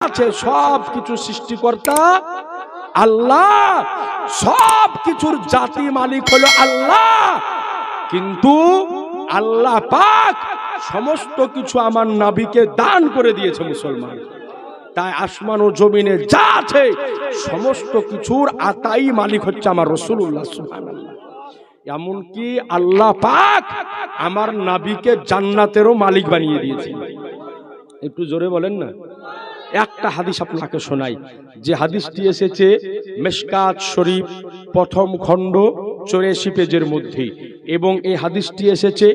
আছে সব কিছু সৃষ্টিকর্তা আল্লাহ, সব কিছুর জাতি মালিক হলো আল্লাহ, কিন্তু আল্লাহ পাক সমস্ত কিছু আমার নবীকে দান করে দিয়েছে মুসলমান। তাই আসমান ও জমিনে যা আছে সমস্ত কিছুর আতাই মালিক হচ্ছে আমার রাসূলুল্লাহ সুবহানাল্লাহ। এমনকি আল্লাহ পাক আমার নবীকে জান্নাতেরও মালিক বানিয়ে দিয়েছে। একটু জোরে বলেন না। একটা হাদিস আপনাকে শোনাই, যে হাদিসটি এসেছে মিশকাত শরীফ প্রথম খণ্ড 84 পেজের মধ্যে, এবং এই হাদিসটি এসেছে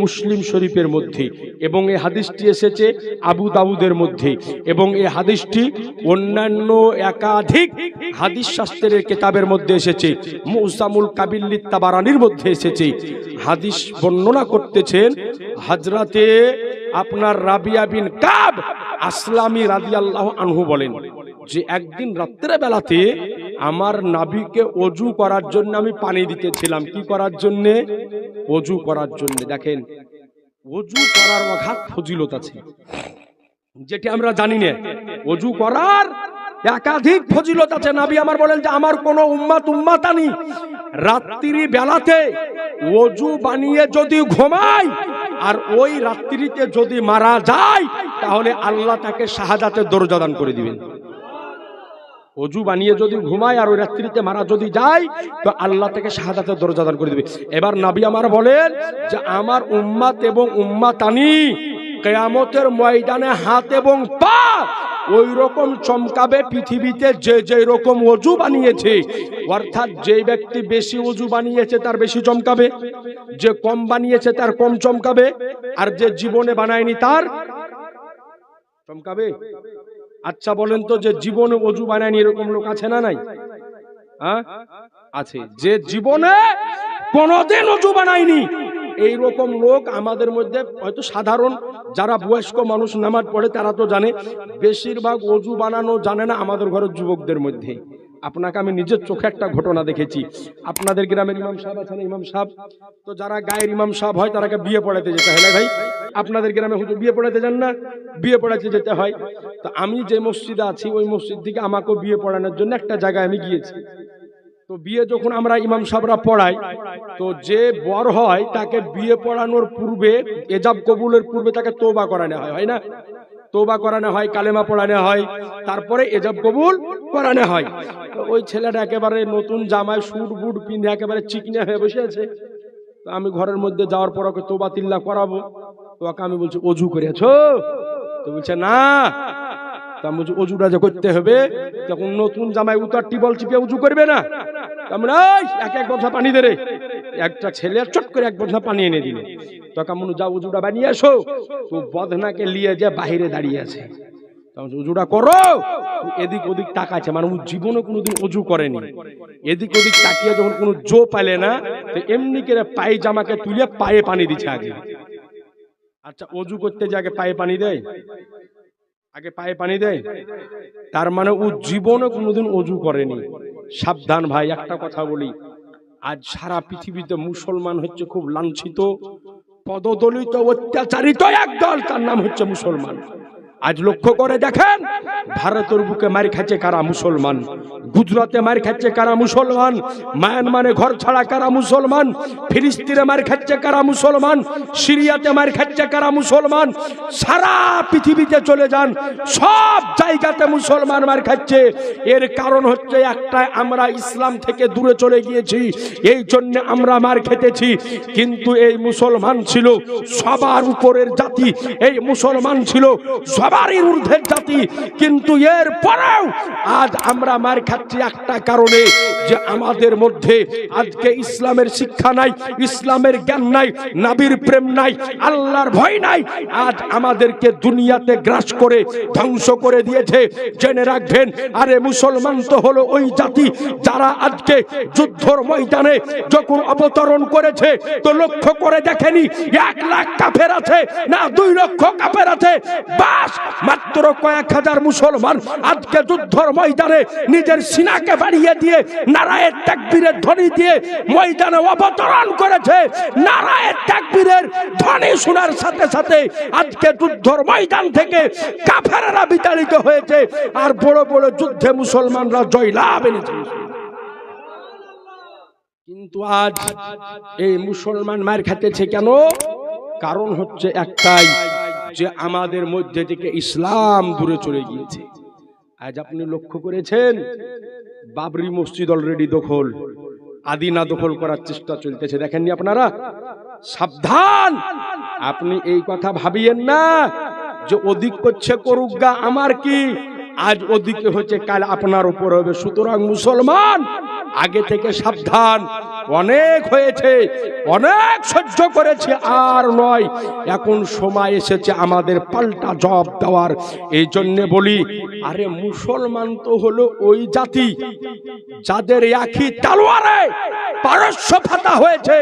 মুসলিম শরীফের মধ্যে, এবং এই হাদিসটি এসেছে আবু দাউদের মধ্যে, এবং এই হাদিসটি অন্যান্য একাধিক হাদিস শাস্ত্রের কিতাবের মধ্যে এসেছে, মুসামুল কাবিল্লিত তাবারানির মধ্যে এসেছে। হাদিস বর্ণনা করতেছেন হযরতে আপনার রাবিয়া বিন কাব আসলামী রাদিয়াল্লাহু আনহু বলেন যে একদিন রাত্রে বেলাতে আমার নবীকে ওযু করার জন্য আমি পানি দিতেছিলাম। কি করার জন্য? ওযু করার জন্য। দেখেন, ওযু করার অগাধ ফজিলত আছে, যেটি আমরা জানি না। ওযু করার একাধিক ফজিলত আছে। নবী আমার বলেন যে আমার কোন উম্মতানি রাত্রি বেলাতে ওযু বানিয়ে যদি ঘুমায় আর ওই রাত্রিতে যদি মারা যায়, তাহলে আল্লাহ তাকে শাহাদাতের দরজা দান করে দিবেন। ওযু বানিয়ে যদি ঘুমায় আর ওই রাত্রিতে মারা যদি যায়, তো আল্লাহ তাকে শাহাদাতের দরজা দান করে দিবে। এবার নবী আমার বলেন যে আমার উম্মত এবং উম্মতানি কিয়ামতের ময়দানে হাত এবং পা ওই রকম চমকাবে পৃথিবীতে যে রকম ওযু বানিয়েছে। অর্থাৎ যে ব্যক্তি বেশি ওযু বানিয়েছে তার বেশি চমকাবে, যে কম বানিয়েছে তার কম চমকাবে, আর যে জীবনে বানায়নি তার চমকাবে। আচ্ছা বলেন তো, যে জীবনে ওযু বানায়নি এরকম লোক আছে না নাই? হ্যাঁ আছে। যে জীবনে কোনোদিন ওযু বানায়নি এইরকম লোক আমাদের মধ্যে হয়তো সাধারণ যারা বয়স্ক মানুষ নামাজ পড়ে তারা তো জানে, বেশিরভাগ ওযু বানানো জানে না আমাদের ঘরের যুবকদের মধ্যে। আপনাকে আমি নিজের চোখে একটা ঘটনা দেখেছি। আপনাদের গ্রামের ইমাম সাহেব আছেন, ইমাম সাহেব তো যারা গায়ের ইমাম সাহেব হয় তারাকে বিয়ে পড়াতে যেতে হয়। ভাই আপনাদের গ্রামে হুজুর বিয়ে পড়াতে যান না? বিয়ে পড়াতে যেতে হয়। তো আমি যে মসজিদে আছি ওই মসজিদ থেকে আমাকেও বিয়ে পড়ানোর জন্য একটা জায়গায় আমি গিয়েছি। তো বিয়ে যখন আমরা ইমাম সাহেবরা পড়াই, তো যে বর হয় তাকে বিয়ে পড়ানোর পূর্বে, এজাব কবুলের পূর্বে তাকে তওবা করানো হয়, হয় না? তওবা করানো হয়, কালেমা পড়ানো হয়, তারপরে এজাব কবুল করানো হয়। তো ওই ছেলেটা একেবারে নতুন জামায় সুট বুট পিঁধে একেবারে চিকনা হয়ে বসে আছে। তো আমি ঘরের মধ্যে যাওয়ার পর ওকে তওবা তিল্লা করাবো। তো ওকে আমি বলছি ওযু করেছো? তো বলছে না। তো আমি বলছি ওযুটা যে করতে হবে, তখন নতুন জামায় উতার টিবল চিপে ওযু করবে না? তারপরে এক বন্ধা পানি দে রে। একটা ছেলে চট করে এক বন্ধা পানি এনে দিল। তখন মনে যাও ওযুটা বানিয়ে আসো। তো বদনাকে নিয়ে যে বাইরে দাঁড়িয়ে আছে, তখন ওযুটা করো। এদিক ওদিক তাকাচ্ছে, মানে ও জীবনে কোনোদিন ওযু করেনি। এদিক ওদিক তাকিয়ে যখন কোনো জো পালে না, তো এমনি করে পায়ে জামাকে তুলে পায়ে পানি দিচ্ছে আগে। আচ্ছা, ওযু করতে যে আগে পায়ে পানি দেয়? আগে পায়ে পানি দেয়? তার মানে ও জীবনে কোনোদিন ওযু করেনি। সাবধান ভাই, একটা কথা বলি, আজ সারা পৃথিবীতে মুসলমান হচ্ছে খুব লাঞ্ছিত, পদদলিত, অত্যাচারিত একদল, তার নাম হচ্ছে মুসলমান। আজ লক্ষ্য করে দেখেন, ভারতের বুকে মার খাচ্ছে কারা? মুসলমান। গুজরাটে মার খাচ্ছে কারা? মুসলমান। মায়ানমারে ঘর ছাড়া কারা? মুসলমান। ফিলিস্তিনে মার খাচ্ছে কারা? মুসলমান। সিরিয়াতে মার খাচ্ছে কারা? মুসলমান। সারা পৃথিবীতে চলে যান, সব জায়গাতে মুসলমান মার খাচ্ছে। এর কারণ হচ্ছে একটাই, আমরা ইসলাম থেকে দূরে চলে গিয়েছি, এই জন্য আমরা মার খেতেছি। কিন্তু এই মুসলমান ছিল সবার উপরের জাতি, এই মুসলমান ছিল সবারই ঊর্ধ্বের জাতি। কিন্তু এর পরেও আজ আমরা মার খাচ্ছি একটা কারণে, যে আমাদের মধ্যে আজকে ইসলামের শিক্ষা নাই, ইসলামের জ্ঞান নাই, নবীর প্রেম নাই, আল্লাহর ভয় নাই। আজ আমাদেরকে দুনিয়াতে গ্রাস করে ধ্বংস করে দিয়েছে। জেনে রাখবেন, আরে মুসলমান তো হলো ওই জাতি যারা আজকে যুদ্ধর ময়দানে যখন অবতরণ করেছে, তো লক্ষ্য করে দেখেনি 1 লাখ কাফের আছে না 2 লক্ষ কাফের আছে, বাস মাত্র কয়েক হাজার মুসলমান আজকে যুদ্ধের ময়দানে নিজের সিনাকে বাড়িয়ে দিয়ে নারায়ে তাকবীরের ধ্বনি দিয়ে ময়দানে অবতরণ করেছে। নারায়ে তাকবীরের ধ্বনি শোনার সাথে সাথে আজকে যুদ্ধের ময়দান থেকে কাফেররা বিতাড়িত হয়েছে, আর বড় বড় যুদ্ধে মুসলমানরা জয়লাভ এনেছে। কিন্তু আজ এই মুসলমান মার খেতেছে কেন? কারণ হচ্ছে একটাই, যে আমাদের মধ্যে থেকে ইসলাম দূরে চলে গিয়েছে। আজ আপনি লক্ষ্য করেছেন বাবরি মসজিদ অলরেডি দখল, আদিনা দখল করার চেষ্টা চলতেছে, দেখেননি আপনারা? সাবধান, আপনি এই কথা ভাবিয়েন না যে ওদিক করছে করুক গা, আমার কি, আজ ওদিকে হচ্ছে কাল আপনার উপর হবে। সুতরাং মুসলমান আগে থেকে সাবধান। অনেক হয়েছে, অনেক সহ্য করেছে, আর নয়, এখন সময় এসেছে আমাদের পাল্টা জবাব দেওয়ার। এই জন্য বলি, আরে মুসলমান তো হলো ওই জাতি যাদের একই তলোয়ারে পারস্য ফাতা হয়েছে,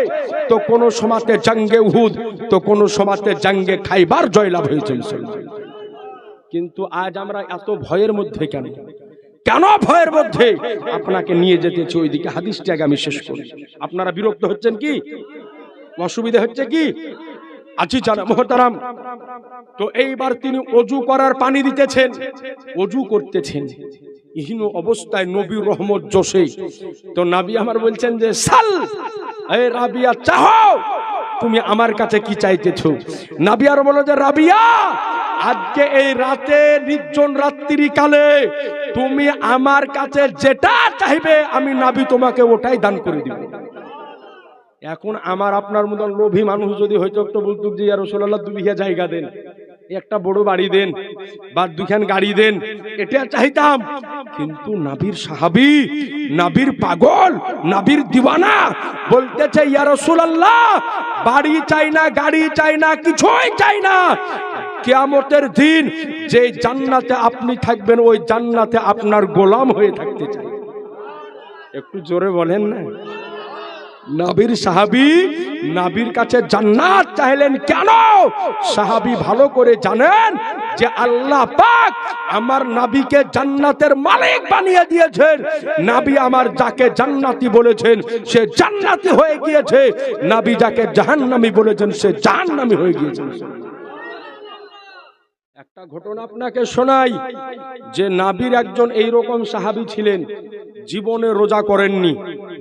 তো কোন সময়তে জঙ্গে উহুদ, তো কোন সময়তে জঙ্গে খাইবার জয়লাভ হয়েছে মুসলমান। কিন্তু আজ আমরা এত ভয়ের মধ্যে কেন? কেন ভয়ের মধ্যে? আপনাকে নিয়ে যেতেছি ওইদিকে। হাদিসটি আগে আমি শেষ করি। আপনারা বিরক্ত হচ্ছেন কি? অসুবিধা হচ্ছে কি? আছি জানা মোহতারাম। তো এইবার তিনি ওযু করার পানি দিতেছেন, ওযু করতেছেন ইহীন অবস্থায় নবীর রহমত জোশে। তো নবী আমার বলছেন যে সাল, এই রাবিয়া চাও, তুমি আমার কাছে কি চাইতেছো? নবী আর বলো যে রাবিয়া, আজকে এই রাতে নির্জন রাত্রি কালে তুমি আমার কাছে যেটা চাইবে আমি নবী তোমাকে ওটাই দান করে দিব। এখন আমার আপনার মতন লোভী মানুষ যদি হয়তো একটু বলতো যে ইয়া রাসূলুল্লাহ 2 বিঘা জায়গা দেন, একটা বড় বাড়ি দেন, বা 2খান গাড়ি দেন, এটা চাইতাম। কিন্তু নবীর সাহাবী, নবীর পাগল, নবীর দিওয়ানা বলতেছে ইয়া রাসূলুল্লাহ বাড়ি চাই না, গাড়ি চাই না, কিছুই চাই না। কিয়ামতের দিন যে জান্নাতে আপনি থাকবেন, ওই জান্নাতে আপনার গোলাম হয়ে থাকতে চাই। একটু জোরে বলেন না। নবীর সাহাবী নবীর কাছে জান্নাত চাইলেন কেন? সাহাবী ভালো করে জানেন যে আল্লাহ পাক আমার নবীকে জান্নাতের মালিক বানিয়ে দিয়েছেন। নবী আমার যাকে জান্নাতি বলেছেন সে জান্নাতি হয়ে গিয়েছে, নবী যাকে জাহান্নামী বলেছেন সে জাহান্নামী হয়ে গিয়েছে। একটা ঘটনা আপনাকে শোনাই, যে নবীর একজন এইরকম সাহাবী ছিলেন, জীবনে রোজা করেননি,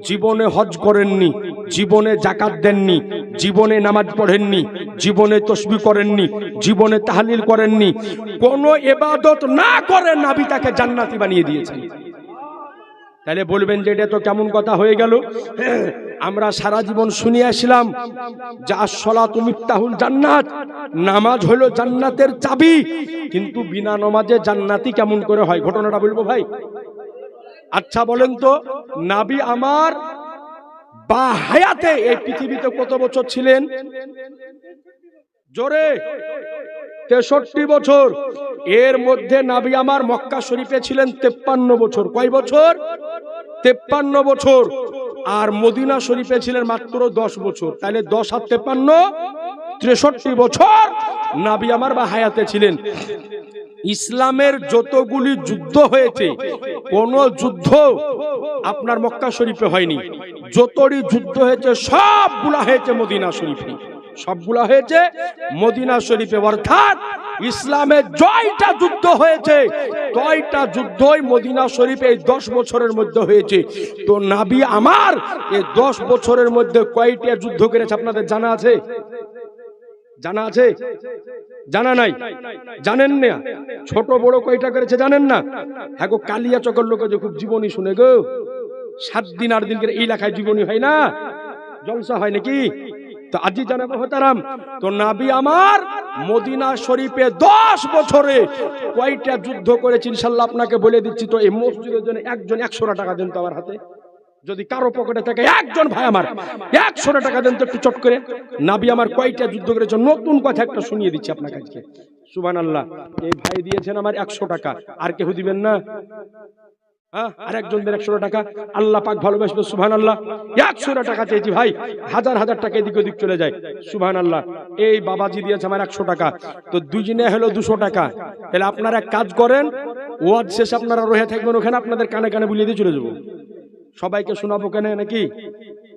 জীবনে হজ করেননি, জীবনে যাকাত দেননি, জীবনে নামাজ পড়েননি, জীবনে তাসবিহ করেননি, জীবনে তাহলিল করেননি, কোনো ইবাদত না করে নবী তাকে জান্নাতি বানিয়ে দিয়েছেন। তাহলে বলবেন যে এটা তো কেমন কথা হয়ে গেল? আমরা সারা জীবন শুনে আসলাম যে আসসালাতু মিফতাহুল জান্নাত, নামাজ হলো জান্নাতের চাবি, কিন্তু বিনা নামাজে জান্নাতি কেমন করে হয়? ঘটনাটা বলবো ভাই। আচ্ছা বলেন তো, নবী আমার বা হায়াতে এই পৃথিবীতে কত বছর ছিলেন? জোরে 63 বছর। এর মধ্যে নবী আমার মক্কা শরীফে ছিলেন 53 বছর। কয় বছর? 53 বছর। আর মদিনা শরীফে ছিলেন মাত্র 10 বছর। তাহলে 10 আর 53 63 বছর নবী আমার বা হায়াতে ছিলেন। ইসলামের যতগুলি যুদ্ধ হয়েছে, কোন যুদ্ধ আপনার মক্কা শরীফে হয়নি। যতটি যুদ্ধ হয়েছে সবগুলা হয়েছে মদিনা শরীফে, সবগুলা হয়েছে মদিনা শরীফে। অর্থাৎ ইসলামের জয়টা যুদ্ধ হয়েছে, জয়টা যুদ্ধই মদিনা শরীফে এই 10 বছরের মধ্যে হয়েছে। তো নবী আমার এই 10 বছরের মধ্যে কয়টা যুদ্ধ করেছে আপনাদের জানা আছে? জানা আছে? জানা নাই? জানেন না? ছোট বড় কয়টা করেছে জানেন না? হ্যাঁ গো, কালিয়া চকের লোকে যে খুব জীবনী শুনে গো, 7 দিন 8 দিন করে এই লেখায় জীবনী হয় না, জলসা হয় নাকি? তো আজি জানাবো হতারাম, তো নবী আমার মদিনা শরীফে 10 বছরে কয়টা যুদ্ধ করেছে ইনশাআল্লাহ আপনাকে বলে দিচ্ছি। তো এই মসজিদের জন্য একজন 100 টাকা দেন তো আমার হাতে, যদি কারো পকেটে থাকে একজন ভাই আমার 100 টাকা দেন তো একটু চট করে। নবী আমার কয়টা যুদ্ধ করেছে নতুন কথা একটা শুনিয়ে দিচ্ছি আপনাকে আজকে। সুবহানাল্লাহ। এই ভাই দিয়েছেন আমার 100 টাকা, আর কেউ দিবেন না? আর একজন দেন 100 টাকা, আল্লাহ পাক ভালোবাসবে, সুবহানাল্লাহ। 100 টাকা চেয়েছি ভাই, হাজার হাজার টাকা এদিক ওদিক চলে যায়, সুবহানাল্লাহ। এই বাবাজি দিয়েছে আমার 100 টাকা, তো দুজনে হলো 200 টাকা। তাহলে আপনারা এক কাজ করেন, ওয়াজ শেষ আপনারা রহে থাকবেন ওখানে, আপনাদের কানে কানে বুলিয়ে দিয়ে চলে যাবো, সবাইকে শোনাবো কেন নাকি।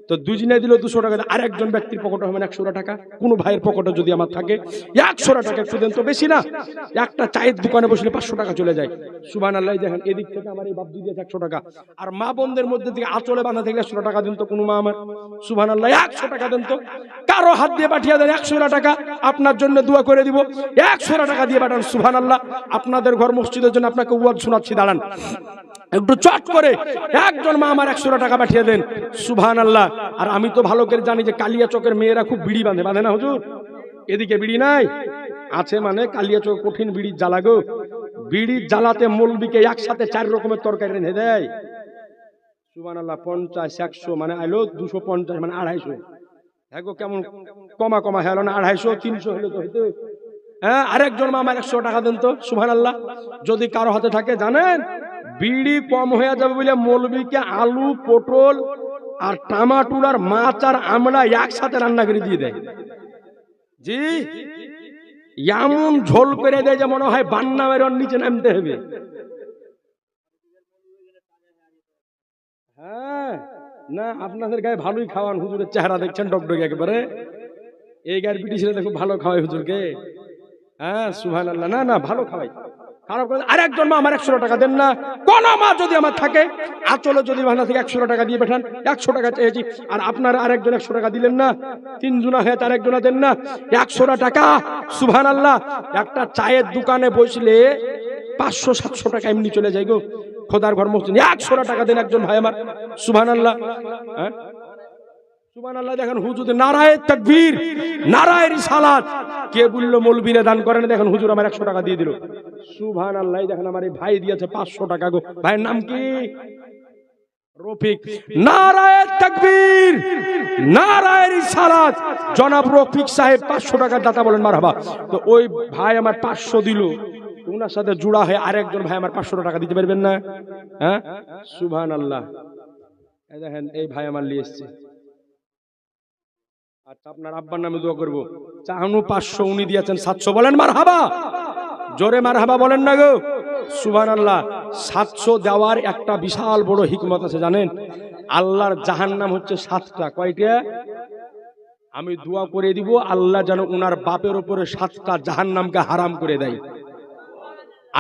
তো দুজনে দিল 200 টাকা, আর একজন ব্যক্তির পকেটে হবে 100 টাকা। কোন ভাইয়ের পকেটে যদি আমার থাকে 100 টাকা, একটু দেন তো, বেশি না, একটা চায়ের দোকানে বসলে 500 টাকা চলে যায়, সুবহানাল্লাহ। দেখেন এদিক থেকে আমার এই বাপজি দিয়েছে 100 টাকা, আর মা বোনদের মধ্যে থেকে আঁচলে বাঁধা থেকে 100 টাকা দেন তো কোনো মা আমার, সুবহানাল্লাহ। 100 টাকা দেন তো, কারো হাত দিয়ে পাঠিয়ে দেন 100 টাকা, আপনার জন্য দোয়া করে দিব। 100 টাকা দিয়ে পাঠান, সুবহানাল্লাহ। আপনাদের ঘর মসজিদের জন্য আপনাকে ওয়াজ শোনাচ্ছি, দাঁড়ান একটু চট করে। একজন মা আমার 100 টাকা পাঠিয়ে দেন, সুবহানাল্লাহ। আর আমি তো ভালো করে জানি যে কালিয়া চকের মেয়েরা খুব বিড়ি বাঁধে, বাঁধে না হুজুর? এদিকে বিড়ি নাই, আছে মানে কালিয়া চক কঠিন বিড়ির জ্বালা গো। বিড়ির জ্বালাতে মৌলবীকে একসাথে 4 রকমের তরকারি রেঁধে দেয়, সুবহানাল্লাহ। 50, 100 মানে আইলো 250 মানে 250। দেখো কেমন কমা কমা হলো না, 250 300 হলে তো হইতো। আরেকজন মা আমার 100 টাকা দেন তো, সুবহানাল্লাহ। যদি কারো হাতে থাকে, জানেন বিড়ি কম হয়ে যাবে বলে মৌলবীকে আলু, পটল আর টমাটোর আর মাছ আর আমড়া একসাথে রান্না করে দিয়ে দেয়, জি এমন ঝোল করে দেয় যে মনে হয় বান্না মেরন নিচে নামতে হবে। হ্যাঁ না, আপনাদের গায়ে ভালোই খাওয়ান, হুজুরের চেহারা দেখছেন ডকডকে একেবারে। এই গায়ের বিটি ছেলে দেখো ভালো খাওয়াই হুজুরকে, হ্যাঁ সুবহানাল্লাহ। না না, ভালো খাওয়াই, খারাপ করে। আর একজন মা আমার 100 টাকা দেন না, কোন মা যদি আমার থাকে আচলে যদি ভাঙা থেকে 100 টাকা দিয়ে পাঠান, 100 টাকা চেয়েছি। আর আপনারা আরেকজন 100 টাকা দিলেন না, 3 জনা হয়ে তার একজনা দেন না, 100 টাকা, সুবহানাল্লাহ। একটা চায়ের দোকানে বসলে 500-700 টাকা এমনি চলে যায় গো, খোদার ঘর মসজিদ। 100 টাকা দেন একজন ভাই আমার, সুবহানাল্লাহ। হ্যাঁ সুবহানাল্লাহ। দেখেন হুজুর নারায়ে তাকবীর, নারায়ে রিসালাত। কে বললো মৌলবীরা দান করেন? দেখেন হুজুর আমার 100 টাকা দিয়ে দিল, সুবহানাল্লাহ। দেখেন আমার এই ভাই দিয়েছে 500 টাকা গো। ভাইয়ের নাম কি? রফিক। নারায়ে তাকবীর, নারায়ে রিসালাত। জনাব রফিক সাহেব 500 টাকার দাতা, বলেন মারহাবা। তো ওই ভাই আমার 500 দিল, ওনার সাথে জুড়া হয়ে আরেকজন ভাই আমার 500 টাকা দিতে পারবেন না? হ্যাঁ সুবহানাল্লাহ। এই দেখেন এই ভাই আমার নিয়ে এসেছে। আচ্ছা আপনার আব্বার নামে দোয়া করবো। চাহানু 500, উনি দিয়েছেন 700, বলেন মারহাবা, জোরে মারহাবা বলেন না গো, সুবহানাল্লাহ। 700 দেওয়ার একটা বিশাল বড় হিকমত আছে, জানেন? আল্লাহর জাহান্নাম হচ্ছে 7টা। কয়টা? আমি দোয়া করে দিব আল্লাহ যেন উনার বাপের উপরে 7টা জাহান্নামকে হারাম করে দেয়,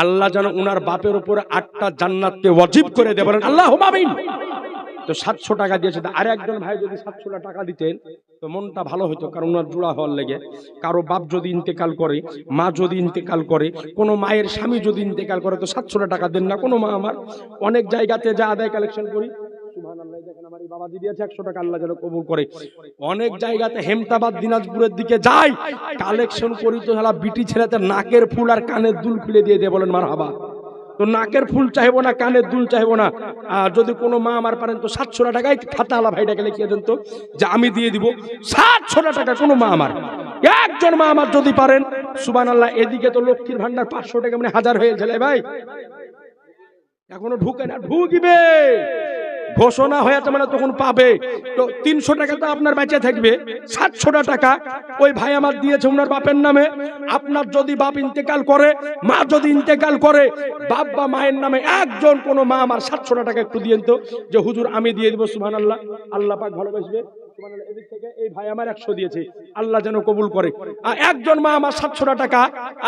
আল্লাহ যেন উনার বাপের উপরে 8টা জান্নাতকে ওয়াজিব করে দেয়, বলেন আল্লাহুম্মা আমিন। তো 700 টাকা দিয়েছে। আর একজন ভাই যদি 700 টাকা দিতেন তো মনটা ভালো হতো, কারণ ওনার জোড়া হওয়ার লেগে। কারো বাপ যদি ইন্তেকাল করে, মা যদি ইন্তেকাল করে, কোনো মায়ের স্বামী যদি ইন্তেকাল করে, তো 700 টাকা দেন না কোনো মা আমার। অনেক জায়গাতে যা আদায় কালেকশন করি, সুবহানাল্লাহ। দেখেন আমার এই বাবাজি দিয়েছে 100 টাকা, আল্লাহ যেন কবুল করে। অনেক জায়গাতে হেমতাবাদ, দিনাজপুরের দিকে যাই, কালেকশন করি, তো শালা বিটি ছেলেতে নাকের ফুল আর কানের দুল খুলে দিয়ে দেয়, বলেন মারহাবা। তো নাকের ফুল চাইবো না, কানের দুল চাইবো না। আর যদি কোনো মা আমার পারেন তো 700 টাকায় খাতাওয়ালা ভাইটাকে লিখিয়ে দেন তো, যে আমি দিয়ে দিব 700 টাকা। কোনো মা আমার, একজন মা আমার যদি পারেন, সুবহানাল্লাহ। এদিকে তো লক্ষ্মীর ভান্ডার 500 টাকা মানে 1000 হয়ে গেলে ভাই, এখনো ঢুকে না, ঢুকবে। ঘোষণা হয়েছে মানে তখন পাবে। তো 300 টাকা তো আপনার বেঁচে থাকবে, 700 টাকা ওই ভাই আমার দিয়েছে ওনার বাপের নামে। আপনার যদি বাপ ইন্তেকাল করে, মা যদি ইন্তেকাল করে, বাপ বা মায়ের নামে একজন কোনো মা আমার 700 টাকা একটু দিয়েন তো, যে হুজুর আমি দিয়ে দিব, সুবহানাল্লাহ। আল্লাহ পাক ভালোবাসবে, সুবহানাল্লাহ। এদিক থেকে এই ভাই আমার 100 দিয়েছে, আল্লাহ যেন কবুল করে। আর একজন মা আমার 700 টাকা,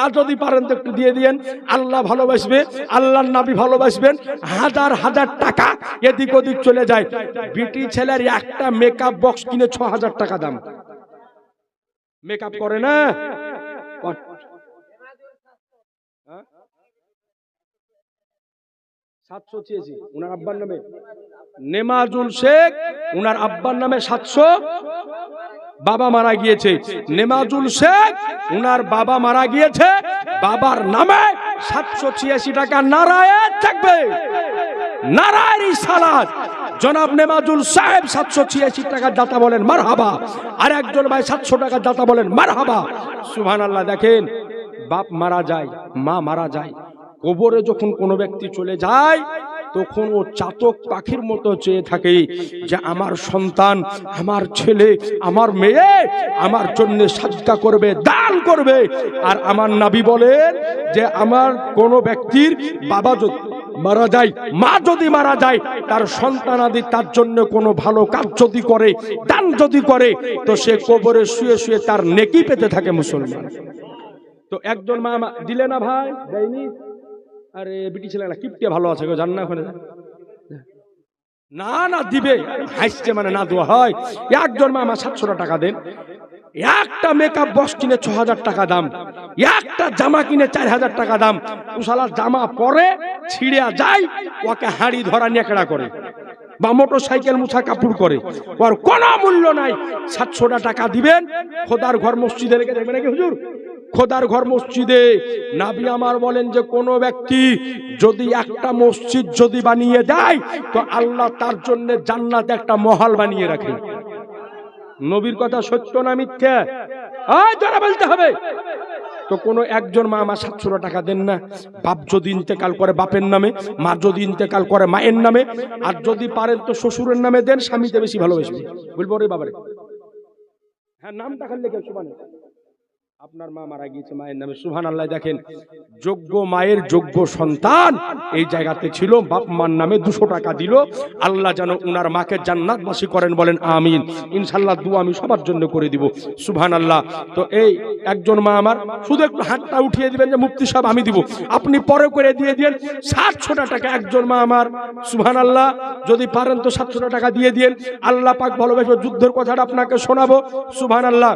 আর যদি পারেন তো একটু দিয়ে দিয়েন, আল্লাহ ভালোবাসবে, আল্লাহর নবী ভালোবাসবেন। হাজার হাজার টাকা এদিক ওদিক চলে যায়। বিটি ছেলের একটা মেকআপ বক্স কিনে 6000 টাকা দাম। মেকআপ করে না, 700 চেয়েছি উনার আব্বার নামে। নেমাজুল শেখ, উনার আব্বার নামে 700, বাবা মারা গিয়েছে। নেমাজুল শেখ, উনার বাবা মারা গিয়েছে, বাবার নামে 786 টাকা। নারায়ে তাকবীর, নারায়ে রিসালাত। জনাব নেমাজুল সাহেব 786 টাকার দাতা, বলেন মারহাবা। আর একজন ভাই 700 টাকার দাতা, বলেন মারহাবা, সুবহানাল্লাহ। দেখেন বাপ মারা যায়, মা মারা যায়, কবরে যখন কোনো ব্যক্তি চলে যায়, তখন ও চাতক পাখির মতো চেয়ে থাকে যে আমার সন্তান, আমার ছেলে, আমার মেয়ে আমার জন্য সাজদা করবে, দান করবে। আর আমার নবী বলেন যে আমার কোন ব্যক্তির বাবা যদি মারা যায়, মা যদি মারা যায়, তার সন্তানাদি তার জন্য কোনো ভালো কাজ যদি করে, দান যদি করে, তো সে কবরে শুয়ে শুয়ে তার নেকি পেতে থাকে মুসলমান। তো একজন মা দিলে না ভাই, দেয়নি? আরে বিটি ছেলে না কিপটিয়া ভালো আছে গো, জান না ওখানে না না দিবে, হাসছে মানে না দেওয়া হয়। একজন মা আমার 700 টাকা দেন, একটা মেকআপ বক্স কিনে 6000 টাকা দাম, একটা জামা কিনে 4000 টাকা দাম। উসালা জামা পরে ছিঁড়ে যায়, ওকে হাড়ি ধরা নেকড়া করে বা মোটর সাইকেল মুছা কাপড় করে, ওর কোনো মূল্য নাই। 700 টাকা দিবেন, খোদার ঘর মসজিদে রেখে দেখবেন নাকি হুজুর? খোদার ঘর মসজিদে নবী আমার বলেন যে কোন ব্যক্তি যদি একটা মসজিদ যদি বানিয়ে দেয়, তো আল্লাহ তার জন্য জান্নাতে একটা মহল বানিয়ে রাখে। নবীর কথা সত্য না মিথ্যা? যারা বলতে হবে। তো কোনো একজন মা আমার 700 টাকা দেন না। বাপ যদি ইন্তেকাল করে বাপের নামে, মা যদি ইন্তেকাল করে মায়ের নামে, আর যদি পারেন তো শ্বশুরের নামে দেন, স্বামীতে বেশি ভালোবাসবে। বলবো রে বাবারে, হ্যাঁ নামটা খালি লিখে সুবহান। আপনার মা মারা গিয়েছে মায়ের নামে, সুবহানাল্লাহ। দেখেন যোগ্য মায়ের যোগ্য সন্তান এই জায়গাতে ছিল, বাপ মার নামে 200 টাকা দিল। আল্লাহ যেন উনার মাকে জান্নাতবাসী করেন, বলেন আমিন। ইনশাআল্লাহ দোয়া আমি সবার জন্য করে দিব, সুবহানাল্লাহ। তো এই একজন মা আমার শুধু একটু হাতটা উঠিয়ে দিবেন যে মুফতি সাহেব আমি দিব, আপনি পরে করে দিয়ে দিন 700 টাকা। একজন মা আমার, সুবহানাল্লাহ, যদি পারেন তো 700 টাকা দিয়ে দিন। আল্লাহ পাক ভালোবাসবে। যুদ্ধের কথাটা আপনাকে শোনাবো, সুবহানাল্লাহ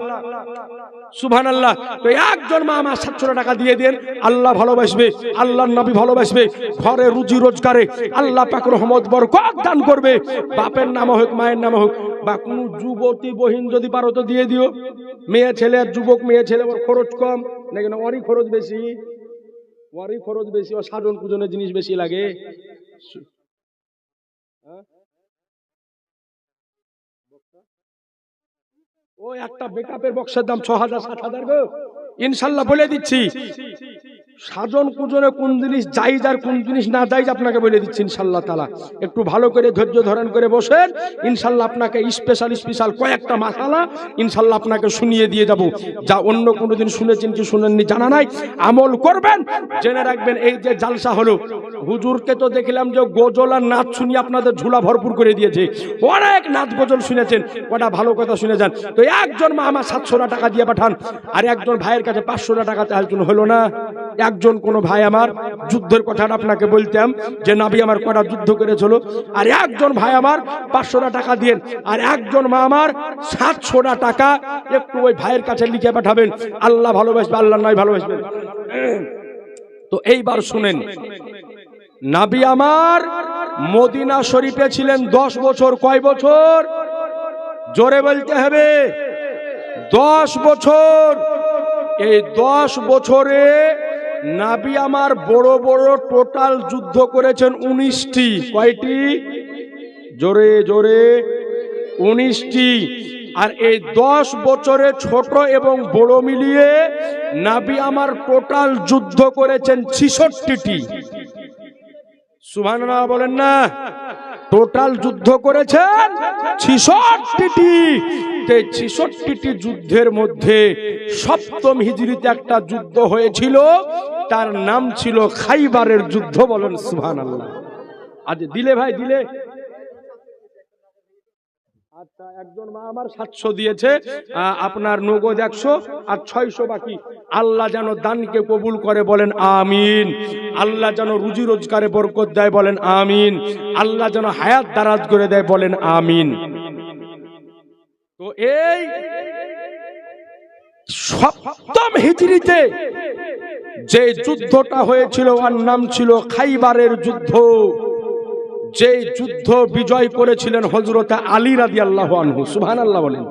সুবহানাল্লাহ। তো একজন মা আমার 700 টাকা দিয়ে দেন, আল্লাহ ভালোবাসবে, আল্লাহর নবী ভালোবাসবে, ঘরে রুজি রোজগারে আল্লাহ পাক রহমত বরকত দান করবে। বাপের নাম হোক মায়ের নাম হোক, বা কোন যুবতী বহিন যদি পারো তো দিয়ে দিও। মেয়ে ছেলে আর যুবক, মেয়ে ছেলে ওর খরচ কম নাকি না? ওরই খরচ বেশি, ওরই খরচ বেশি, ওর সাধন পূজনের জিনিস বেশি লাগে। ও একটা বেকআপের বক্সের দাম 6000-7000 গো। ইনশাআল্লাহ বলে দিচ্ছি, সাজন পূজনে কোন জিনিস জায়েজ আর কোন জিনিস না জায়েজ আপনাকে বলে দিচ্ছি ইনশাআল্লাহ তাআলা। একটু ভালো করে ধৈর্য ধারণ করে বসেন, ইনশাআল্লাহ আপনাকে স্পেশাল কয়েকটা মাসালা ইনশাআল্লাহ আপনাকে শুনিয়ে দিয়ে যাব, যা অন্য কোনোদিন শুনেছেন কি শুনেননি জানা নাই। আমল করবেন, জেনে রাখবেন এই যে জালসা হলো, হুজুরকে তো দেখলাম যে গজল আর নাচ শুনিয়ে আপনাদের ঝুলা ভরপুর করে দিয়েছে। অনেক নাচ গজল শুনেছেন, কটা ভালো কথা শুনে যান। তো একজন মা আমার 700 টাকা দিয়ে পাঠান, আর একজন ভাইয়ের কাছে 500 টাকা চাওয়ার জন্য হলো না। একজন কোন ভাই আমার, যুদ্ধের কথাটা আপনাকে বলতাম যে নবী আমার কটা যুদ্ধ করেছিল, আর একজন ভাই আমার 500 টাকা দিয়েন, আর একজন মা আমার 700 টাকা একটু ওই ভাইয়ের কাছে লিখে পাঠাবেন। আল্লাহ ভালোবাসবে, আল্লাহ নয় ভালোবাসবেন। তো এইবার শুনেন, নবী আমার মদিনা শরীফে ছিলেন 10 বছর। কয় বছর? জোরে বলতে হবে, 10 বছর। এই 10 বছরে নবী আমার বড় বড় টোটাল যুদ্ধ করেছেন 19টি। কয়টি? জোরে জোরে 19টি। আর এই 10 বছরে ছোট এবং বড় মিলিয়ে নবী আমার টোটাল যুদ্ধ করেছেন 66টি। সুবহানাল্লাহ বলেন না? টোটাল যুদ্ধ করেছেন 66টি। 66টি যুদ্ধের মধ্যে সপ্তম হিজরিতে একটা যুদ্ধ হয়েছিল, তার নাম ছিল খাইবারের যুদ্ধ। বলেন সুবহানাল্লাহ। আজ দিলে ভাই দিলে। আচ্ছা, একজন মা আমার 700 দিয়েছে, আপনার নগদ 100 আর 600 বাকি। আল্লাহ যেন দানকে কবুল করে, বলেন আমিন। আল্লাহ যেন রুজি রোজগারে বরকত দেয়, বলেন আমিন। আল্লাহ যেন হায়াত দারাজ করে দেয়, বলেন আমিন। তো এই সপ্তম হিজরিতে যে যুদ্ধটা হয়েছিল ওর নাম ছিল খাইবারের যুদ্ধ। যে যুদ্ধ বিজয় করেছিলেন হযরত আলী রাদিয়াল্লাহু আনহু। সুবহানাল্লাহ বলেন।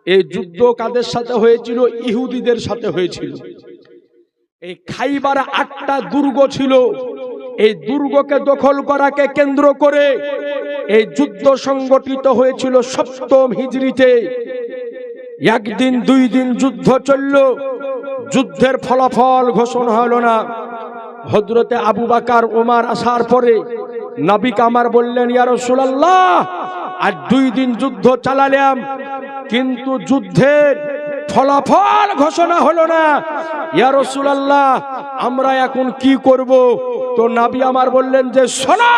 এই যুদ্ধ কাদের সাথে হয়েছিল? ইহুদিদের সাথে হয়েছিল। এই খাইবারে 8টা দুর্গ ছিল। এই দুর্গকে দখল করাকে কেন্দ্র করে এই যুদ্ধ সংগঠিত হয়েছিল সপ্তম হিজরিতে। একদিন 2 দিন যুদ্ধ চলল, যুদ্ধের ফলাফল ঘোষণা হলো না। হযরতে আবু বকর ওমর আসার পরে নবী কামার বললেন, ইয়া রাসূলুল্লাহ, আজ 2 দিন যুদ্ধ চালালাম, কিন্তু যুদ্ধের ফলাফল ঘোষণা হলো না। ইয়া রাসূলুল্লাহ, আমরা এখন কি করব? তো নবী আমার বললেন যে, শোনো,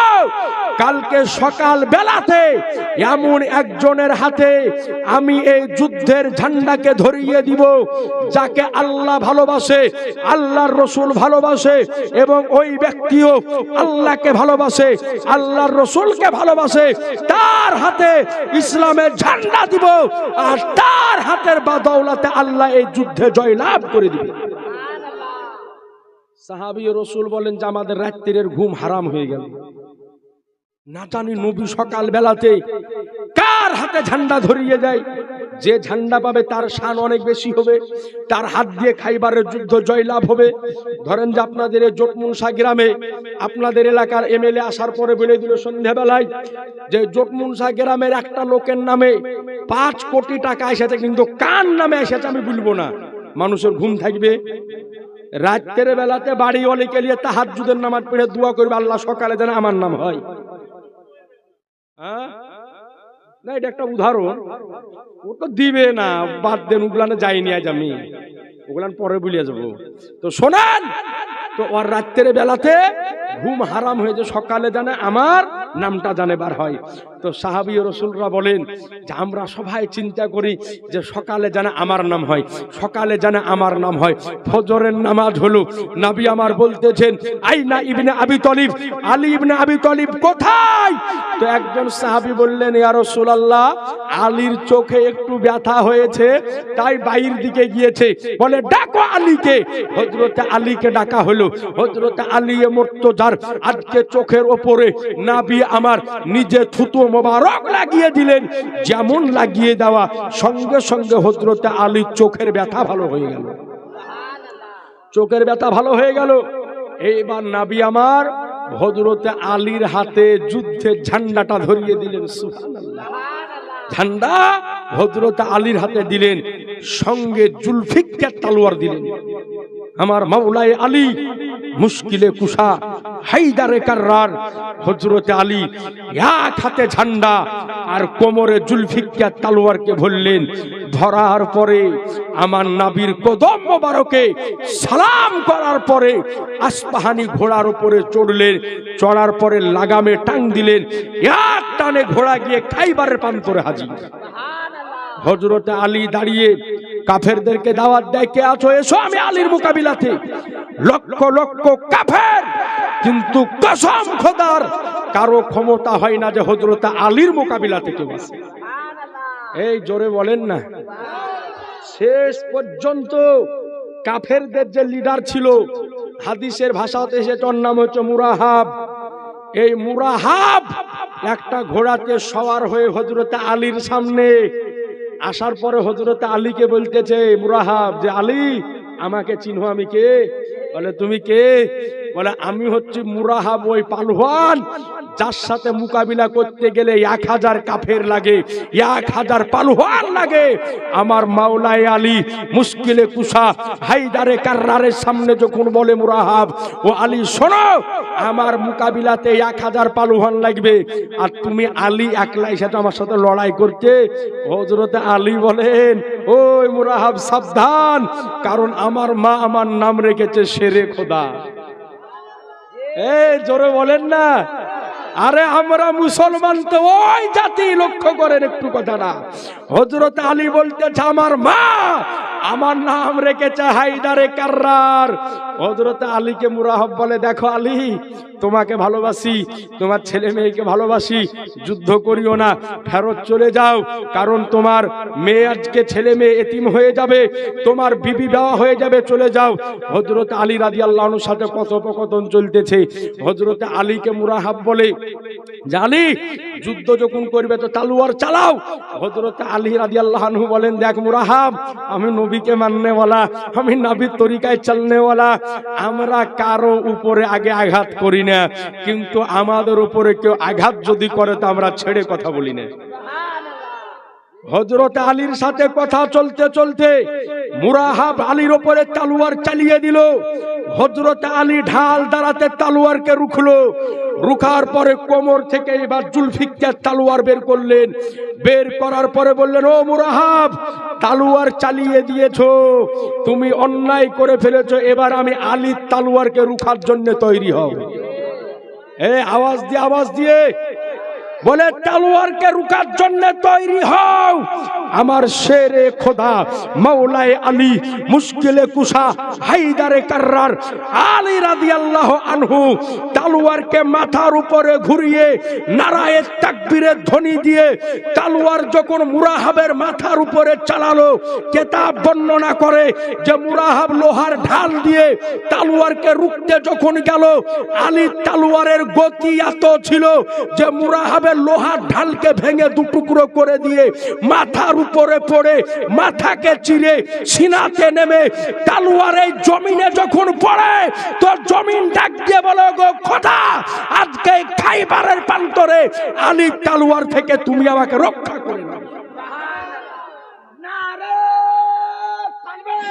কালকে সকাল বেলাতে এমন একজনের হাতে আমি এই যুদ্ধের ঝান্ডাকে ধরিয়ে দিব, যাকে আল্লাহ ভালোবাসে, আল্লাহর রাসূল ভালোবাসে, এবং ওই ব্যক্তিও আল্লাহকে ভালোবাসে, আল্লাহর রাসূলকে ভালোবাসে। তার হাতে ইসলামের ঝান্ডা দিব, আর তার হাতের বদৌলতে আল্লাহ এই যুদ্ধে জয়লাভ করে দিবে। সাহাবী ও রাসূল বলেন যে আমাদের রাত্রির ঘুম হারাম হয়ে গেল। না জানি নবী সকাল বেলাতে কার হাতে ঝান্ডা ধরিয়ে দেয়, যে ঝান্ডা পাবে তার শান অনেক বেশি হবে, তার হাত দিয়ে খাইবারের যুদ্ধ জয়লাভ হবে। ধরেন যে আপনাদের এই জটমুনসা গ্রামে আপনাদের এলাকার এমএলএ আসার পরে বলে দিল সন্ধ্যাবেলায় যে জটমুনসা গ্রামের একটা লোকের নামে 5 কোটি টাকা এসেছে, কিন্তু কার নামে এসেছে আমি বলবো না। মানুষের ঘুম থাকবে? রাতের বেলাতে বাড়ি অলিকে নিয়ে তাহাজ্জুদের নামাজ পড়ে দোয়া করবে, আল্লাহ সকালে যেন আমার নাম হয়। না, এটা একটা উদাহরণ। ও তো দিবে না, বাদ দেন, ওগুলানে যাইনি আজ আমি, ওগুলান পরে বলিয়ে যাবো। তো শোনেন, তো ওর রাত্রের বেলাতে ঘুম হারাম হয়ে যে সকালে জানে আমার নামটা জানে বার হয়। তো সাহাবী ও রাসূলরা বলেন যে আমরা সবাই চিন্তা করি যে সকালে জানে আমার নাম হয়, সকালে জানে আমার নাম হয়। ফজরের নামাজ হলো, নবী আমার বলতেছেন, আইনা ইবনে আবি তালিব, আলী ইবনে আবি তালিব কোথায়? তো একজন সাহাবী বললেন, ইয়া রাসূলুল্লাহ, আলীর চোখে একটু ব্যথা হয়েছে, তাই বাইরের দিকে গিয়েছে। বলে ডাকো আলীকে। হযরতে আলীকে ডাকা হলো। হযরতে আলী মুর্তজার আজকে চোখের ওপরে নবী আমার নিজে থুতু মোবারক লাগিয়ে দিলেন। যেমন লাগিয়ে দেওয়া সঙ্গে সঙ্গে হযরতে আলীর চোখের ব্যথা ভালো হয়ে গেল। চোখের ব্যথা ভালো হয়ে গেল। এইবার নবী আমার হযরতে আলীর হাতে যুদ্ধের ঝান্ডাটা ধরিয়ে দিলেন। সুবহানাল্লাহ। ঝান্ডা হযরতে আলীর হাতে দিলেন, সঙ্গে জুলফিকার তলোয়ার দিলেন। আমার মাওলায়ে আলী মুশকিলে কুশা হায়দারে কাররার হযরতে আলী এক হাতে ঝান্ডা আর কোমরে জুলফিকার তলোয়ারকে ধরলেন। ধরার পরে আমার নবীর কদম মোবারকে সালাম করার পরে আসপাহানি ঘোড়ার উপরে চড়লেন। চড়ার পরে লাগামে টাং দিলেন, এক টানে ঘোড়া গিয়ে খাইবারের প্রান্তরে হাজির। হযরতে আলী দাঁড়িয়ে কাফেরদেরকে দাওয়াত দেয়, কে আছো এসো আমি আলীর মোকাবিলাতে। লক্ষ লক্ষ কাফের, কিন্তু কসম খোদার কারো ক্ষমতা হয় না যে হযরতে আলীর মোকাবিলাতে কেউ আসে। এই জোরে বলেন না। শেষ পর্যন্ত কাফেরদের যে লিডার ছিল, হাদিসের ভাষাতে সেটার নাম হচ্ছে মুরাহাব। এই মুরাহাব একটা ঘোড়াতে সওয়ার হয়ে হযরতে আলীর সামনে আসার পরে হযরতে আলীকে বলতেছে মুরাহাব যে, আলী আমাকে চিনো, আমি কে? বলে তুমি কে? বলে আমি হচ্ছি মুরাহাব, ওই পালওয়ান যার সাথে মোকাবিলা করতে গেলে 1000 কাফের লাগে, 1000 পালওয়ান লাগে। আমার মাওলায়ে আলী মুশকিলে কুশা হায়দারে কাররারের সামনে যখন বলে মুরাহাব, ও আলী শোনো, আমার মোকাবিলাতে 1000 পালওয়ান লাগবে, আর তুমি আলী একলাই সাথে আমার সাথে লড়াই করতে। হযরতে আলী বলেন, ওই মুরাহাব সাবধান, কারণ আমার মা আমার নাম রেখেছে শেরে খোদা। এই জোরে বলেন না। আরে আমরা মুসলমান তো ওই জাতি, লক্ষ্য করেন একটু কথাটা। হযরত আলী বলতেছে আমার মা আমার নাম রেখেছে হায়দারে কাররার। হযরত আলীকে মুরাহাব বলে, দেখো আলী, তোমাকে ভালোবাসি, তোমার ছেলে মেয়েকে ভালোবাসি, যুদ্ধ করিও না, ফেরত চলে যাও, কারণ তোমার মেয়ে আজকে ছেলে মেয়ে এতিম হয়ে যাবে, তোমার বিবি দেওয়া হয়ে যাবে, চলে যাও। হযরত আলী রাদিয়াল্লাহু আনহুর সাথে কথোপকথন চলতেছে। হযরত আলীকে মুরাহাব বলে, জানি যুদ্ধ যখন করবে তো তলোয়ার চালাও। হযরত আলী রাদিয়াল্লাহু আনহু বলেন, দেখ মুরাহাব, আমি নবীকে মাননেওয়ালা, আমি নবীর তরিকায় চলনেওয়ালা, আমরা কারো উপরে আগে আঘাত করি না, কিন্তু আমাদের উপরে কেউ আঘাত যদি করে তো আমরা ছেড়ে কথা বলি না। হযরত আলীর সাথে কথা চলতে চলতে মুরাহাব আলীর উপরে তলোয়ার চালিয়ে দিল। হযরত আলী ঢাল দাঁড়াতে তালোয়ারকে রুখলো, রুখার পরে কোমর থেকে এবার জুলফিকার তালোয়ার বের করলেন, বের করার পরে বললেন, ও মুরাহাব, তালোয়ার চালিয়ে দিয়েছো, তুমি অন্যায় করে ফেলেছো, এবার আমি আলীর তালোয়ারকে রুখার জন্য তৈরি হও। আওয়াজ দিয়ে বলে, তালোয়ারকে রুখার জন্য তৈরি হও। আমার শেরে খোদা মাওলায়ে আলী মুশকিলে কুশা হায়দারে কাররার আলী রাদিয়াল্লাহু আনহু তালোয়ারকে মাথার উপরে ঘুরিয়ে নারায়ে তাকবীরের ধ্বনি দিয়ে তালোয়ার যখন মুরাহাবের মাথার উপরে চালালো, কিতাব বর্ণনা করে যে মুরাহাব লোহার ঢাল দিয়ে তালোয়ারকে রুখতে যখন গেল, আলী তালোয়ারের গতি এত ছিল যে মুরাহাবের লোহার ঢালকে ভেঙে দুটুকরো করে দিয়ে মাথার উপরে পড়ে মাথাকে চিরে সিনাতে নেমে তালোয়ারের জমিনে যখন পড়ে, তো জমিন ডাক দিয়ে বলে, গো খোদা, আজকে খাইবারের প্রান্তরে আলী তালোয়ার থেকে তুমি আমাকে রক্ষা করে নাও। নারে তাকবীর,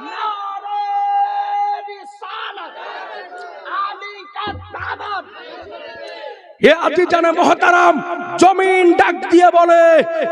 নারে রিসালাত, আলী কা দাওয়াত। হে আজিজানে মুহতারাম, জমিন ডাক দিয়ে বলে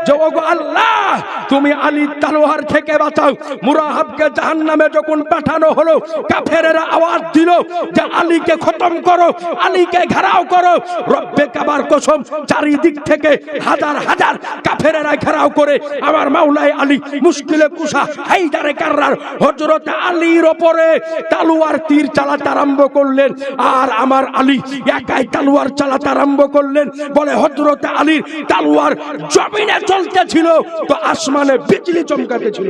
যে, ওগো আল্লাহ, তুমি আলীর তালোয়ার থেকে বাঁচাও। মুরাহাবকে জাহান্নামে যখন পাঠানো হলো, কাফেরেরা আওয়াজ দিল যে আলীকে খতম করো, আলীকে ঘেরাও করো। রব্বে কাবার কসম, চারিদিক থেকে হাজার হাজার কাফেরেরা ঘেরাও করে আমার মাওলায়ে আলী মুশকিলে কুশা হায়দারে কাররার হযরত আলীর উপরে তালোয়ার তীর চালাতে আরম্ভ করলেন। আর আমার আলী একাই তালোয়ার চালাতে আরম্ভ করলেন। বলে হযরত আলীর তালোয়ার জমিনে চলতেছিল, তো আসমানে বিজলি চমকাতে ছিল।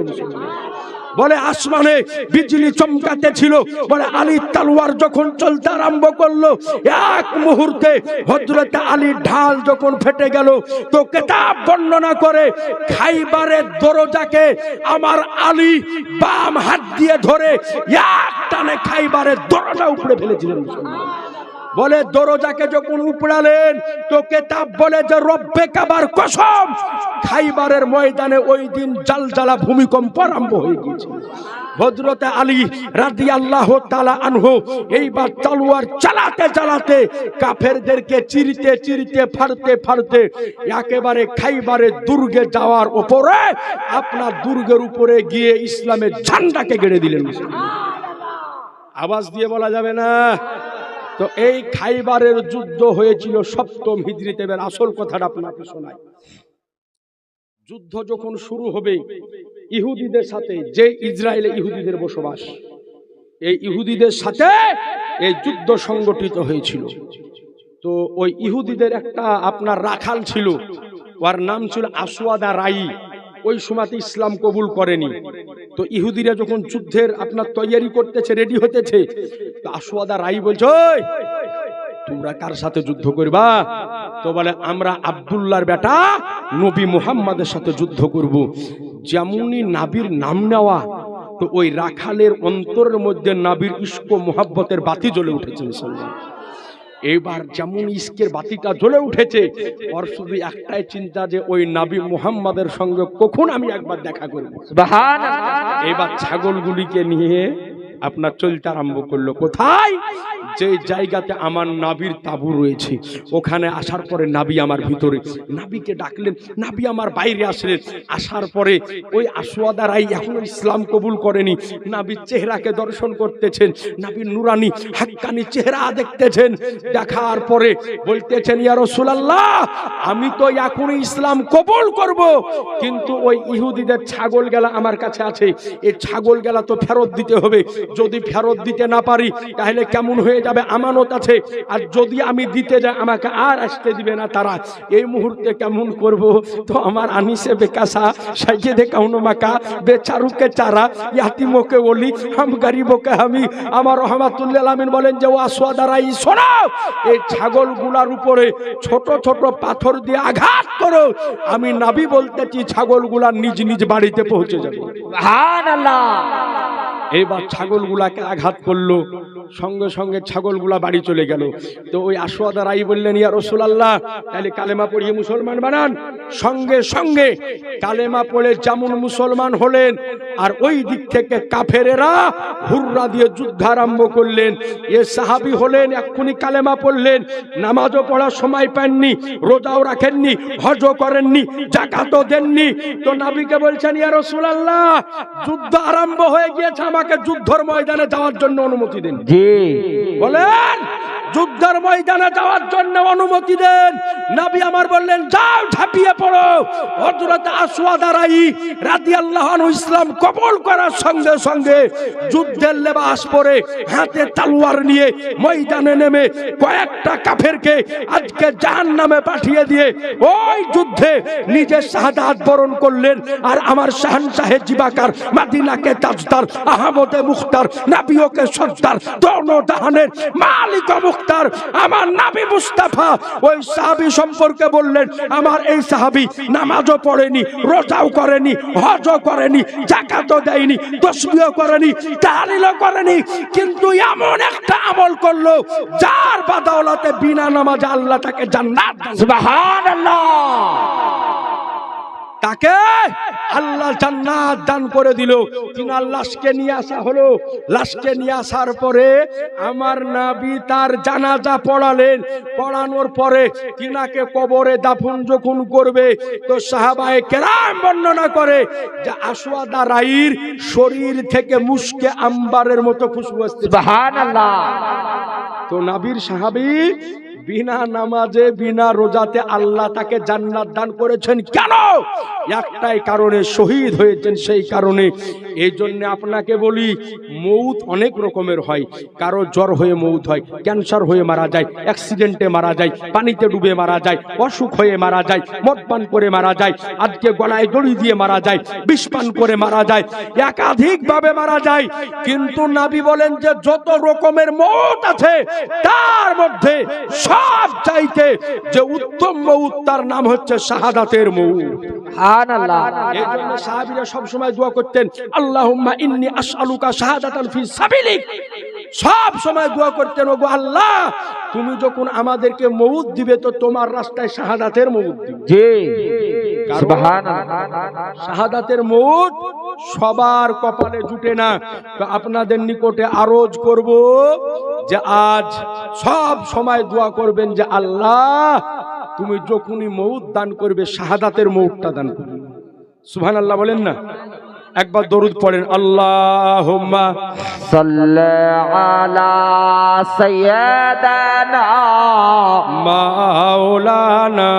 বলে আসমানে বিজলি চমকাতে ছিল। বলে আলীর তালোয়ার যখন চলতে আরম্ভ করলো, এক মুহূর্তে হযরত আলীর ঢাল যখন ফেটে গেল, তো কিতাব বর্ণনা করে খাইবারের দরজাকে আমার আলী বাম হাত দিয়ে ধরে এক টানে খাইবারের দরজা উপড়ে ফেলেছিলেন। বলে দরজাকে যখন উপড়ালেন, তো কিতাব বলে যে রব্বে কাবার কসম, খাইবারের ময়দানে ওই দিন জালজালা ভূমিকম্প আরম্ভ হয়ে গিয়েছে। হযরত আলী রাদিয়াল্লাহু তাআলা আনহু এইবার তলোয়ার চালাতে চালাতে কাফেরদেরকে চিরতে চিরতে ফাড়তে ফাড়তে একেবারে খাইবারের দুর্গে যাওয়ার উপরে, আপনার দুর্গের উপরে গিয়ে ইসলামের ঝান্ডাকে গেড়ে দিলেন। আওয়াজ দিয়ে বলা যাবে না। তো এই খাইবারের যুদ্ধ হয়েছিল 7ম হিজরিতে। এবার আসল কথাটা আপনাকে শোনাই। যুদ্ধ যখন শুরু হবে ইহুদিদের সাথে, যে ইসরায়েলে ইহুদিদের বসবাস, এই ইহুদিদের সাথে এই যুদ্ধ সংগঠিত হয়েছিল। তো ওই ইহুদিদের একটা আপনার রাখাল ছিল, ওর নাম ছিল আসওয়াদা রাই। ওই সময়তে ইসলাম কবুল করেনি। তো ইহুদিরা যখন যুদ্ধের আপনার তৈয়ারি করতেছে, রেডি হতেছে, তো আসওয়াদা রাই বলছে, তোমরা কার সাথে যুদ্ধ করবা? তো বলে, আমরা আব্দুল্লাহর বেটা নবী মুহাম্মাদের সাথে যুদ্ধ করব। যেমনই নাবির নাম নেওয়া, তো ওই রাখালের অন্তরের মধ্যে নাবির ইশক ও মুহাব্বতের বাতি জ্বলে উঠেছে। এইবার যেমন ইস্কের বাতিটা জ্বলে উঠেছে, ওর শুধু একটাই চিন্তা যে ওই নবী মুহাম্মাদের সঙ্গে কখন আমি একবার দেখা করব। সুবহানাল্লাহ। এবার ছাগলগুলিকে নিয়ে আপনার চলতে আরম্ভ করলো। কোথায়? যে জায়গাতে আমার নাবির তাবু রয়েছে, ওখানে আসার পরে নাবি আমার ভিতরে, নাবিকে ডাকলেন, নাবি আমার বাইরে আসলেন। আসার পরে ওই আসওয়াদারাই এখনো ইসলাম কবুল করেনি, নাবির চেহারাকে দর্শন করতেছেন, নাবির নুরানি হাক্কানি চেহারা দেখতেছেন। দেখার পরে বলতেছেন, ইয়া রাসূলুল্লাহ, আমি তো এখনো ইসলাম কবুল করব, কিন্তু ওই ইহুদিদের ছাগল গেলা আমার কাছে আছে, এই ছাগল গেলা তো ফেরত দিতে হবে। যদি ফেরত দিতে না পারি তাহলে কেমন হয়ে যাবে, আমানত আছে, আর যদি আমি দিতে যাই আমাকে আর আসতে দিবে না তারা। এই মুহূর্তে কেমন করব? তো আমার আনিসে বেকাসা সাইয়েদে কাউনো মাকা বেচারুকে চারা ইয়াতিমকে বলি হাম গরিবকে আমি। আমার রহমাতুল্লাহ আলামিন বলেন যে, ও আসওয়াদারাই শোনো, এই ছাগলগুলার উপরে ছোট ছোট পাথর দিয়ে আঘাত করো। আমি নবী বলতেছি, ছাগলগুলা নিজ নিজ বাড়িতে পৌঁছে যাবে। সুবহানাল্লাহ। এইবার ছাগলগুলাকে আঘাত করলো, সঙ্গে সঙ্গে ছাগলগুলা বাড়ি চলে গেল। তো ওই আসওয়াদ রাই বললেন, ইয়া রাসূলুল্লাহ, তাহলে কালেমা পড়িয়ে মুসলমান বানান। সঙ্গে সঙ্গে কালেমা পড়ে যেমন মুসলমান হলেন, আর ওই দিক থেকে কাফেরেরা হুররা দিয়ে যুদ্ধ আরম্ভ করলেন। এ সাহাবী হলেন, এক্ষুনি কালেমা পড়লেন, নামাজও পড়ার সময় পাননি, রোজাও রাখেননি, হজও করেননি, যাকাতও দেননি। তো নবীকে বলছেন, ইয়া রাসূলুল্লাহ, যুদ্ধ আরম্ভ হয়ে গিয়েছে, আমাকে যুদ্ধের ময়দানে যাওয়ার জন্য অনুমতি দিন। জি বলেন, যুদ্ধের ময়দানে যাওয়ার জন্য অনুমতি দেন। নবী আমার বললেন, যাও ঝাঁপিয়ে পড়ো। হযরত আসওয়াদ রাই রাদিয়াল্লাহু আনহু ইসলাম কবুল করার সঙ্গে সঙ্গে যুদ্ধের লেবাস পরে, হাতে তলোয়ার নিয়ে ময়দানে নেমে কয়েকটা কাফেরকে আজকে জাহান্নামে পাঠিয়ে দিয়ে ওই যুদ্ধে নিজে শাহাদাত বরণ করলেন। আর আমার শাহনশাহে জিবাকার, মদিনাকে তাজদার, আহমদে মুখতার, নবীকে সর্দার, দোনো জাহানের মালিক মুখতার আমার নবী মুস্তাফা ওই সাহাবী সম্পর্কে বললেন, আমার এই সাহাবী নামাজও পড়েনি, রোজাও করেনি, হজও করেনি, যাকাতও দেয়নি, তাসবিহও করেনি, তাহলিলও করেনি, কিন্তু এমন একটা আমল করলো যার বদৌলতে বিনা নামাজে আল্লাহ তাকে জান্নাত দান। সুবহানাল্লাহ। তাকে আল্লাহ জান্নাত দান করে দিল। তিনার লাশকে নিয়ে আসা হলো। লাশকে নিয়ে আসার পরে আমার নবী তার জানাজা পড়ালেন। পড়ানোর পরে তিনাকে কবরে দাফন যখন করবে, তো সাহাবায়ে কেরাম বর্ণনা করে যে আসওয়াদ রাইর শরীর থেকে মুশকে আম্বারের মতো খুশবু আসছে। সুবহানাল্লাহ। তো নবীর সাহাবী বিনা নামাজে, বিনা রোজাতে আল্লাহ তাকে জান্নাত দান করেছেন। কেন? একটাই কারণে, শহীদ হয়েছেন সেই কারণে। এই জন্য আপনাকে বলি, মৌত অনেক রকমের হয়। কারো জ্বর হয়ে মৌত হয়, ক্যান্সার হয়ে মারা যায়, অ্যাক্সিডেন্টে মারা যায়, পানিতে ডুবে মারা যায়, অসুখ হয়ে মারা যায়, মদ পান করে মারা যায়, আজকে গলায় দড়ি দিয়ে মারা যায়, বিষ পান করে মারা যায়, একাধিক ভাবে মারা যায়। কিন্তু নবী বলেন যে যত রকমের মৌত আছে তার মধ্যে সব চাইতে যে উত্তম মৌত, তার নাম হচ্ছে শাহাদাতের মৌত। সুবহানাল্লাহ। এই জন্য সাহাবীরা সব সময় দোয়া করতেন, আল্লাহুম্মা ইন্নী আসআলুকা শাহাদাতান ফি সাবিলিক। সব সময় দোয়া করতেন, ওগো আল্লাহ, তুমি যখন আমাদেরকে মৌত দিবে তো তোমার রাস্তায় শাহাদাতের মৌত দিবে। জি সুবহানাল্লাহ। শাহাদাতের মৌত সবার কপালে জুটে না। তো আপনাদের নিকটে আরজ করব যে আজ সব সময় দোয়া করবেন যে আল্লাহ, তুমি যখনই মৌত দান করবে শাহাদাতের মৌতটা দান করবে। সুবহানাল্লাহ বলেন না? একবার দরুদ পড়েন, আল্লাহুম্মা সাল্লি আলা সাইয়্যিদানা মাওলানা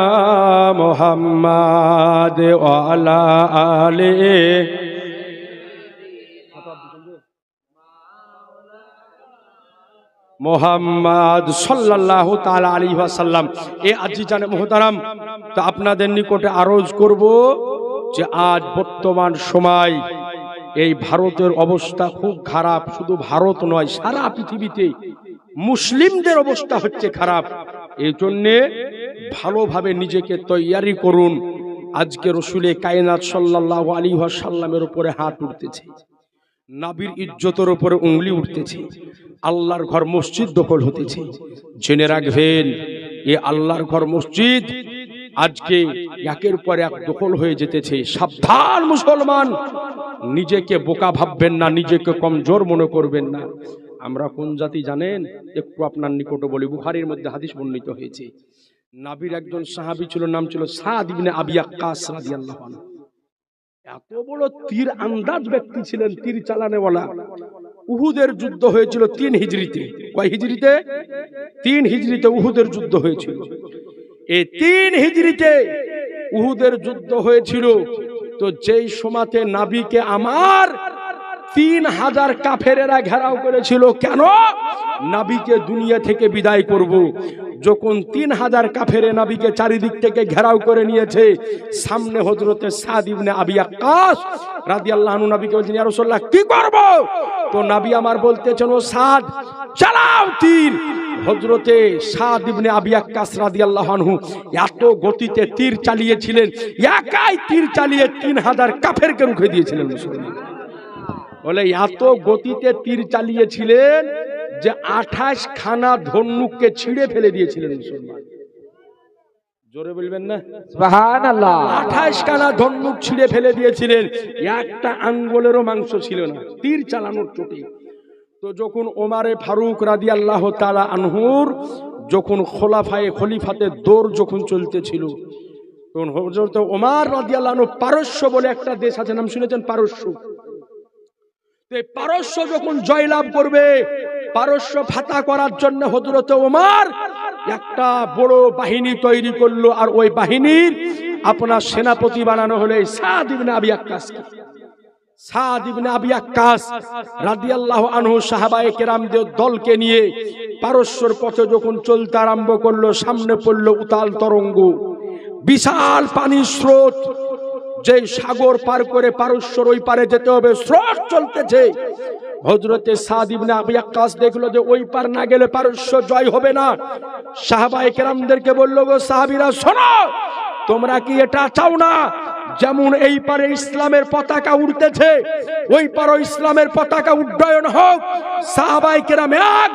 মুহাম্মাদ ওয়া আলা আলিহি মোহাম্মদ সাল্লাল্লাহু তাআলা আলাইহি ওয়াসাল্লাম। এ আজিজান মুহতারাম, তো আপনাদের নিকটে আরজ করব যে আজ বর্তমান সময় এই ভারতের অবস্থা খুব খারাপ। শুধু ভারত নয়, সারা পৃথিবীতে মুসলিমদের অবস্থা হচ্ছে খারাপ। এই জন্যে ভালোভাবে নিজেকে তৈয়ারি করুন। আজকে রসুলে কায়নাত সাল্লাল্লাহু আলাইহি ওয়াসাল্লামের উপরে হাত উঠতেছে, নবীর ইজ্জতের উপরে উঙ্গলি উঠতেছে, আল্লাহর ঘর মসজিদ দখল হতেছে। জেনে রাখবেন, এ আল্লাহর ঘর মসজিদ আজকে একের পর এক দখল হয়ে যেতেছে। সাবধান মুসলমান, নিজেকে বোকা ভাববেন না, নিজেকে কমজোর মনে করবেন না। আমরা কোন জাতি জানেন? একটু আপনার নিকটে বলি। বুখারীর মধ্যে হাদিস বর্ণিত হয়েছে, নবীর একজন সাহাবী ছিল, নাম ছিল সাদ ইবনে আবি ওয়াক্কাস রাদিয়াল্লাহু আনহু। এত বড় তীর আন্দাজ ব্যক্তি ছিলেন, তীর চালানেওয়ালা। উহুদের যুদ্ধ হয়েছিল 3 হিজরিতে। কয় হিজরিতে? 3 হিজরিতে উহুদের যুদ্ধ হয়েছিল। এই 3 হিজরিতে উহুদের যুদ্ধ হয়েছিল। তো যেই সময়তে নবীকে আমার 3000 কাফেরেরা ঘেরাও করেছিল। কেন? নবীকে দুনিয়া থেকে বিদায় করব। যখন 3000 কাফেরে নবীকে চারিদিক থেকে ঘেরাও করে নিয়েছে, সামনে হযরতে সাদ ইবনে আবি ওয়াক্কাস রাদিয়াল্লাহু আনহু নবীকে বলছেন, ইয়া রাসূলুল্লাহ কি করব? তো নবী আমার বলতেছেন, ও সাদ, চালাও তীর। হযরতে সাদ ইবনে আবি ওয়াক্কাস রাদিয়াল্লাহু আনহু এত গতিতে তীর চালিয়েছিলেন, একাই তীর চালিয়ে 3000 কাফেরকে রুখে দিয়েছিলেন। মুসলমান বলে এত গতিতে তীর চালিয়েছিলেন যে 28 খানা ধনুককে ছিঁড়ে ফেলে দিয়েছিলেন মুসলমান। জোরে বলবেন না সুবহানাল্লাহ। 28 খানা ধনুক ছিঁড়ে ফেলে দিয়েছিলেন, একটা আঙ্গুলেরও মাংস ছিল না তীর চালানোর চোটে। তো যখন ওমারে ফারুক রাদিয়াল্লাহু তাআলা আনহুর যখন খলিফাতে দৌড় যখন চলতেছিল, তখন হযরত ওমর রাদিয়াল্লাহু আনহু পারস্য বলে একটা দেশ আছে, নাম শুনেছেন পারস্য? এই পারস্য যখন জয়লাভ করবে, পারস্য ফাতা করার জন্য হযরত ওমর একটা বড় বাহিনী তৈরি করলো, আর ওই বাহিনীর আপনার সেনাপতি বানানো হলো সাদ ইবনে আবি ওয়াক্কাস। সাদ ইবনে আবি ওয়াক্কাস রাদিয়াল্লাহু আনহু সাহাবায়ে কেরামদের দলকে নিয়ে পারস্যর পথে যখন চলতে আরম্ভ করলো, সামনে পড়লো উতাল তরঙ্গ, বিশাল পানির স্রোত, যে সাগর পার করে পারস্যর ওই পারে যেতে হবে, স্রোত চলতেছে। হযরতে সাদ ইবনে আবি ওয়াক্কাস দেখলো যে ওই পার না গেলে পারস্য জয় হবে না। সাহাবায়ে কেরামদেরকে বলল, গো সাহাবীরা শোনো, তোমরা কি এটা চাও না যেমন এই পারে ইসলামের পতাকা উড়তেছে ওই পারে ইসলামের পতাকা উড্ডয়ন হোক? সাহাবায়ে কেরাম এক